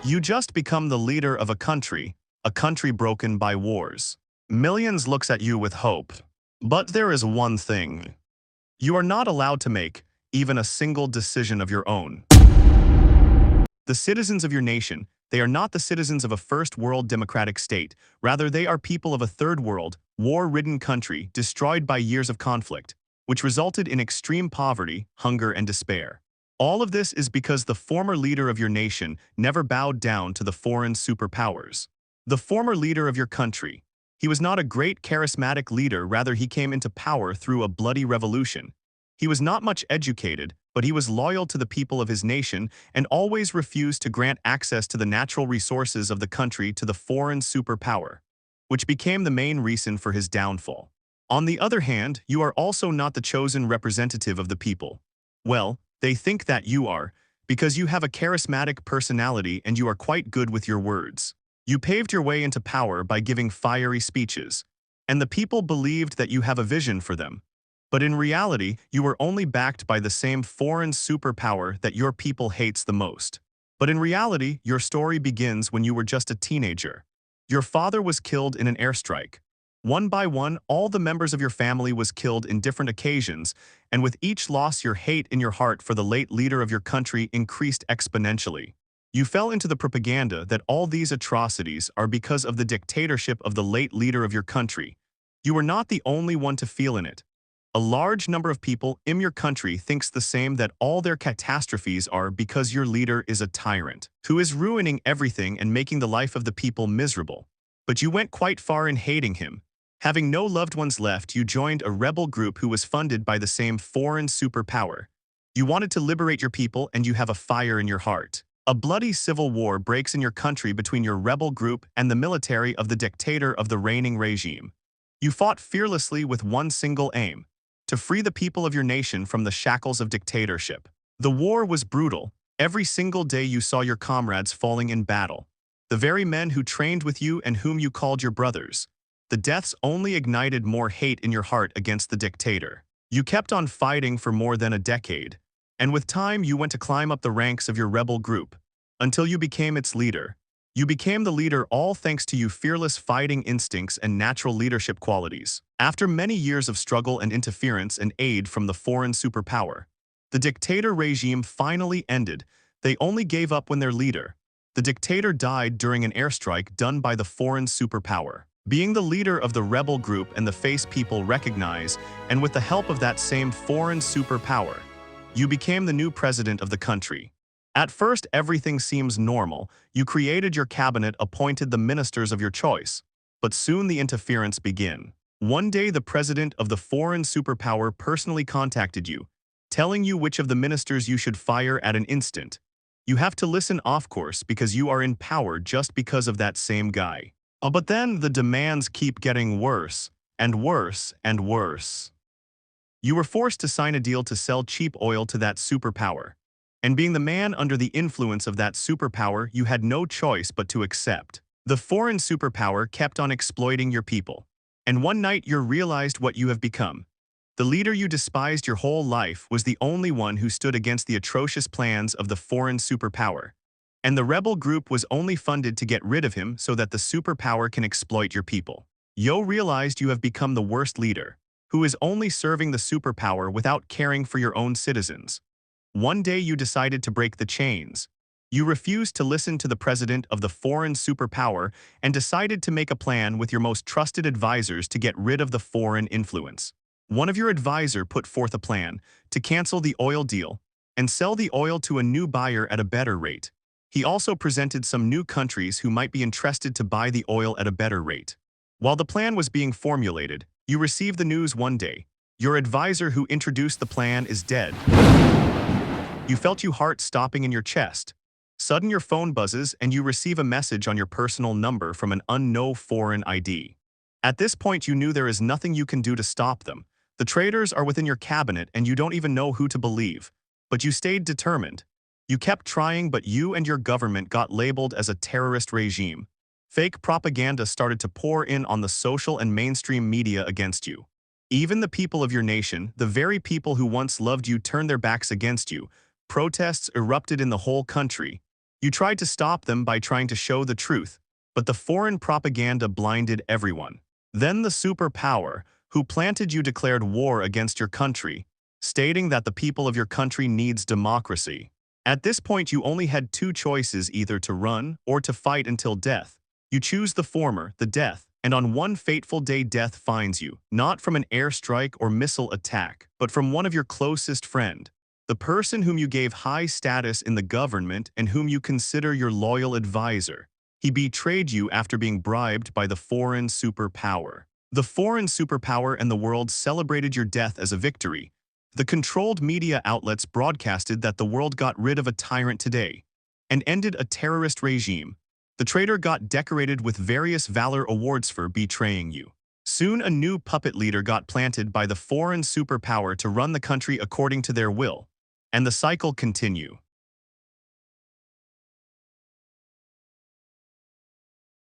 You just become the leader of a country broken by wars. Millions looks at you with hope. But there is one thing. You are not allowed to make even a single decision of your own. The citizens of your nation, they are not the citizens of a first world democratic state. Rather, they are people of a third world, war-ridden country destroyed by years of conflict, which resulted in extreme poverty, hunger, and despair. All of this is because the former leader of your nation never bowed down to the foreign superpowers. The former leader of your country, he was not a great charismatic leader, rather he came into power through a bloody revolution. He was not much educated, but he was loyal to the people of his nation and always refused to grant access to the natural resources of the country to the foreign superpower, which became the main reason for his downfall. On the other hand, you are also not the chosen representative of the people. Well, they think that you are, because you have a charismatic personality and you are quite good with your words. You paved your way into power by giving fiery speeches, and the people believed that you have a vision for them. But in reality, you were only backed by the same foreign superpower that your people hates the most. But in reality, your story begins when you were just a teenager. Your father was killed in an airstrike. One by one, all the members of your family was killed in different occasions, and with each loss your hate in your heart for the late leader of your country increased exponentially. You fell into the propaganda that all these atrocities are because of the dictatorship of the late leader of your country. You were not the only one to feel in it. A large number of people in your country thinks the same, that all their catastrophes are because your leader is a tyrant, who is ruining everything and making the life of the people miserable. But you went quite far in hating him. Having no loved ones left, you joined a rebel group who was funded by the same foreign superpower. You wanted to liberate your people and you have a fire in your heart. A bloody civil war breaks in your country between your rebel group and the military of the dictator of the reigning regime. You fought fearlessly with one single aim: to free the people of your nation from the shackles of dictatorship. The war was brutal. Every single day you saw your comrades falling in battle. The very men who trained with you and whom you called your brothers. The deaths only ignited more hate in your heart against the dictator. You kept on fighting for more than a decade, and with time you went to climb up the ranks of your rebel group, until you became its leader. You became the leader all thanks to your fearless fighting instincts and natural leadership qualities. After many years of struggle and interference and aid from the foreign superpower, the dictator regime finally ended. They only gave up when their leader, the dictator, died during an airstrike done by the foreign superpower. Being the leader of the rebel group and the face people recognize, and with the help of that same foreign superpower, you became the new president of the country. At first, everything seems normal. You created your cabinet, appointed the ministers of your choice. But soon the interference began. One day, the president of the foreign superpower personally contacted you, telling you which of the ministers you should fire at an instant. You have to listen, of course, because you are in power just because of that same guy. But then the demands keep getting worse and worse and worse. You were forced to sign a deal to sell cheap oil to that superpower. And being the man under the influence of that superpower, you had no choice but to accept. The foreign superpower kept on exploiting your people. And one night you realized what you have become. The leader you despised your whole life was the only one who stood against the atrocious plans of the foreign superpower. And the rebel group was only funded to get rid of him so that the superpower can exploit your people. You realized you have become the worst leader, who is only serving the superpower without caring for your own citizens. One day you decided to break the chains. You refused to listen to the president of the foreign superpower and decided to make a plan with your most trusted advisors to get rid of the foreign influence. One of your advisors put forth a plan to cancel the oil deal and sell the oil to a new buyer at a better rate. He also presented some new countries who might be interested to buy the oil at a better rate. While the plan was being formulated, you received the news one day. Your advisor who introduced the plan is dead. You felt your heart stopping in your chest. Sudden your phone buzzes and you receive a message on your personal number from an unknown foreign ID. At this point you knew there is nothing you can do to stop them. The traitors are within your cabinet and you don't even know who to believe. But you stayed determined. You kept trying, but you and your government got labeled as a terrorist regime. Fake propaganda started to pour in on the social and mainstream media against you. Even the people of your nation, the very people who once loved you, turned their backs against you. Protests erupted in the whole country. You tried to stop them by trying to show the truth, but the foreign propaganda blinded everyone. Then the superpower, who planted you, declared war against your country, stating that the people of your country needs democracy. At this point, you only had two choices, either to run or to fight until death. You choose the former, the death, and on one fateful day death finds you, not from an airstrike or missile attack, but from one of your closest friend, the person whom you gave high status in the government and whom you consider your loyal advisor. He betrayed you after being bribed by the foreign superpower. The foreign superpower and the world celebrated your death as a victory. The controlled media outlets broadcasted that the world got rid of a tyrant today and ended a terrorist regime. The traitor got decorated with various valor awards for betraying you. Soon a new puppet leader got planted by the foreign superpower to run the country according to their will, and the cycle continued.